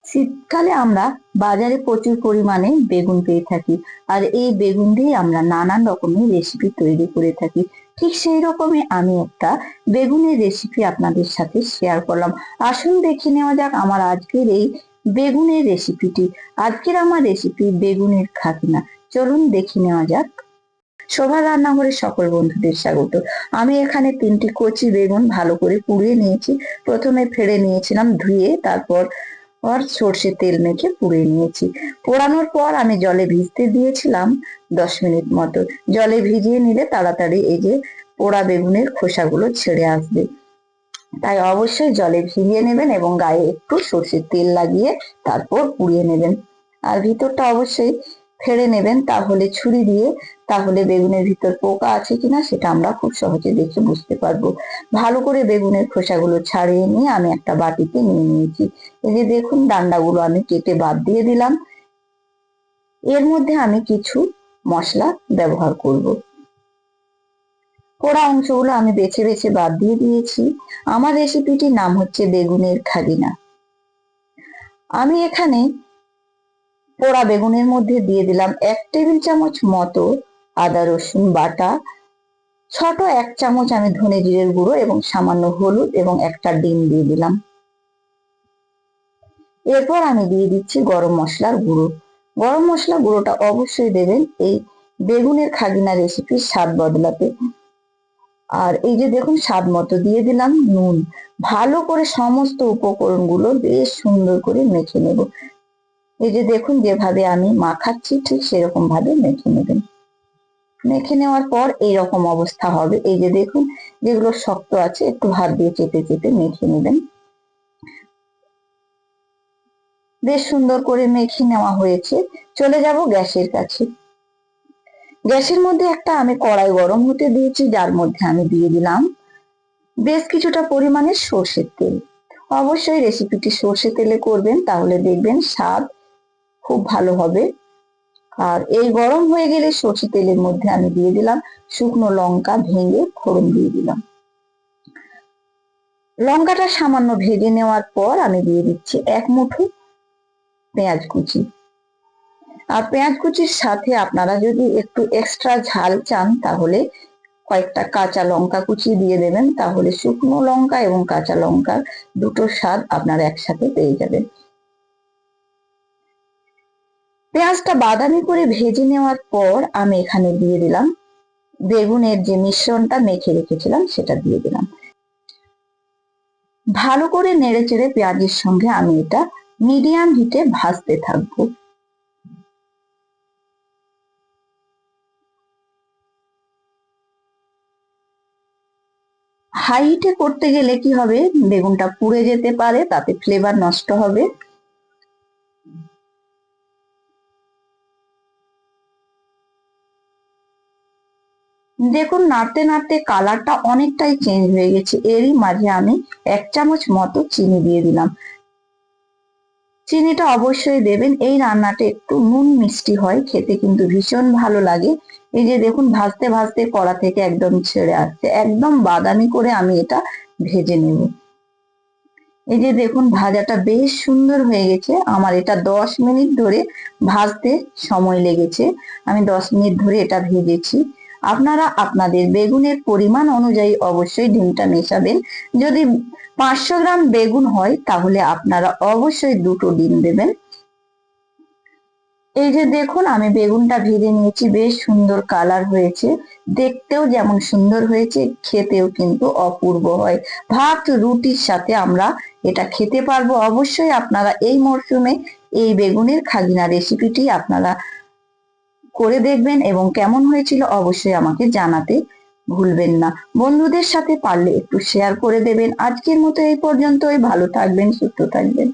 শীতকালে আমরা বাজারে প্রচুর পরিমাণে বেগুন পেয়ে থাকি, আর এই বেগুন দিয়ে আমরা নানান রকমের রেসিপি তৈরি করে থাকি। ঠিক সেই রকমই আমি একটা বেগুনের রেসিপি আপনাদের সাথে শেয়ার করলাম। আসুন দেখে নেওয়া যাক আমার আজকের এই বেগুনের রেসিপিটি। আজকের আমার রেসিপি বেগুনের খাকিনা। চলুন দেখে নেওয়া যাক। শোভা রান্নাঘরে সকল বন্ধুদের স্বাগত। আমি এখানে 3টি কচি বেগুন ভালো করে পুড়িয়ে নিয়েছি। প্রথমে ফেড়ে নিয়েছিলাম, ধুয়ে তারপর সর্ষের তেল মেখে পুড়িয়ে নিয়েছি। পোড়ানোর পর আমি জলে ভিজতে দিয়েছিলাম 10 মিনিট মতো। জলে ভিজিয়ে নিলে তাড়াতাড়ি এই যে পোড়া বেগুনের খোসাগুলো ছেড়ে আসবে, তাই অবশ্যই জলে ভিজিয়ে নেবেন এবং গায়ে একটু সর্ষের তেল লাগিয়ে তারপর পুড়িয়ে নেবেন। আর ভিতরটা অবশ্যই ফেড়ে নেবেন, তাহলে ছুরি দিয়ে, তাহলে বেগুনের ভিতর পোকা আছে কিনা সেটা আমরা খুব সহজে দেখে বুঝতে পারবো। ভালো করে বেগুনের খোসাগুলো ছাড়িয়ে নিয়ে আমি একটা বাটিতে নিয়ে নিয়েছি। এই যে দেখুন, ডান্ডাগুলো আমি কেটে বাদ দিয়ে দিলাম। এর মধ্যে আমি কিছু মশলা ব্যবহার করব। পোড়া অংশগুলো আমি বেছে বেছে বাদ দিয়ে দিয়েছি। আমার রেসিপিটির নাম হচ্ছে বেগুনের খাগিনা। আমি এখানে পোড়া বেগুনের মধ্যে দিয়ে দিলাম 1 টেবিল চামচ মতো আদা রসুন বাটা, ছোট 1 চামচ আমি ধনে জিরের গুঁড়ো এবং সামান্য হলুদ এবং একটা ডিম দিয়ে দিলাম। এরপর আমি দিয়ে দিচ্ছি গরম মশলার গুঁড়ো। গরম মশলা গুঁড়োটা অবশ্যই দেবেন এই বেগুনের খাগিনা রেসিপির স্বাদ বদলাতে। আর এই যে দেখুন, স্বাদ মতো দিয়ে দিলাম নুন। ভালো করে সমস্ত উপকরণগুলো বেশ সুন্দর করে মেখে নেব। এই যে দেখুন, যেভাবে আমি মাখাচ্ছি ঠিক সেরকম ভাবে মেখে নেবেন। মেখে নেওয়ার পর এইরকম অবস্থা হবে। এই যে দেখুন, যেগুলো শক্ত আছে একটু হাত দিয়ে চেপে চেপে মেখে নেবেন। বেশ সুন্দর করে মেখে নেওয়া হয়েছে। চলে যাব গ্যাসের কাছে। গ্যাসের মধ্যে একটা আমি কড়াই গরম হতে দিয়েছি, যার মধ্যে আমি দিয়ে দিলাম বেশ কিছুটা পরিমাণে সর্ষের তেল। অবশ্যই রেসিপিটি সর্ষে তেলে করবেন, তাহলে দেখবেন স্বাদ খুব ভালো হবে। আর এই গরম হয়ে গেলে সর্ষে তেলের মধ্যে আমি দিয়ে দিলাম শুকনো লঙ্কা ভেঙে ফোড়ন দিয়ে দিলাম। লঙ্কাটা সামান্য ভেজে নেওয়ার পর আমি দিয়ে দিচ্ছি 1 মুঠো পেঁয়াজ কুচি। আর পেঁয়াজ কুচির সাথে আপনারা যদি একটু এক্সট্রা ঝাল চান তাহলে কয়েকটা কাঁচা লঙ্কা কুচি দিয়ে দেবেন, তাহলে শুকনো লঙ্কা এবং কাঁচা লঙ্কার দুটো স্বাদ আপনারা একসাথে পেয়ে যাবেন। পেঁয়াজটা বাদামি করে ভেজে নেওয়ার পর আমি এখানে দিয়ে দিলাম বেগুনের যে মিশ্রণটা মেখে রেখেছিলাম সেটা দিয়ে দিলাম। ভালো করে নেড়ে চেড়ে পেঁয়াজের সঙ্গে আমি এটা মিডিয়াম হিটে ভাজতে থাকবো। হাই হিটে করতে গেলে কি হবে, বেগুনটা পুড়ে যেতে পারে, তাতে ফ্লেভার নষ্ট হবে। দেখুন, নাড়তে নাড়তে কালারটা অনেকটাই চেঞ্জ হয়ে গেছে। এরই মাঝে আমি 1 চামচ মতো চিনি দিয়ে দিলাম। চিনিটা অবশ্যই দেবেন, এই রান্নাটা একটু নুন মিষ্টি হয়, খেতে কিন্তু ভীষণ ভালো লাগে। এই যে দেখুন, ভাজতে ভাজতে কড়া থেকে একদম ছেড়ে আসছে। একদম বাদামি করে আমি এটা ভেজে নেব। এই যে দেখুন, ভাজাটা বেশ সুন্দর হয়ে গেছে। আমার এটা 10 মিনিট ধরে ভাজতে সময় লেগেছে। আমি 10 মিনিট ধরে এটা ভেজেছি। আপনারা আপনাদের বেগুনের পরিমাণ অনুযায়ী অবশ্যই ডিমটা মেশাবেন। যদি 500 গ্রাম বেগুন হয় তাহলে আপনারা অবশ্যই 2টো ডিম দেবেন। এই যে দেখুন, আমি বেগুনটা ভেজে নিয়েছি, বেশ সুন্দর কালার হয়েছে, দেখতেও যেমন সুন্দর হয়েছে খেতেও কিন্তু অপূর্ব হয়। ভাত রুটির সাথে আমরা এটা খেতে পারবো। অবশ্যই আপনারা এই মরশুমে এই বেগুনের খাগিনা রেসিপিটি আপনারা করে দেখবেন এবং কেমন হয়েছিল অবশ্যই আমাকে জানাতে ভুলবেন না। বন্ধুদের সাথে পারলে একটু শেয়ার করে দেবেন। আজকের মতো এই পর্যন্তই। ভালো থাকবেন, সুস্থ থাকবেন।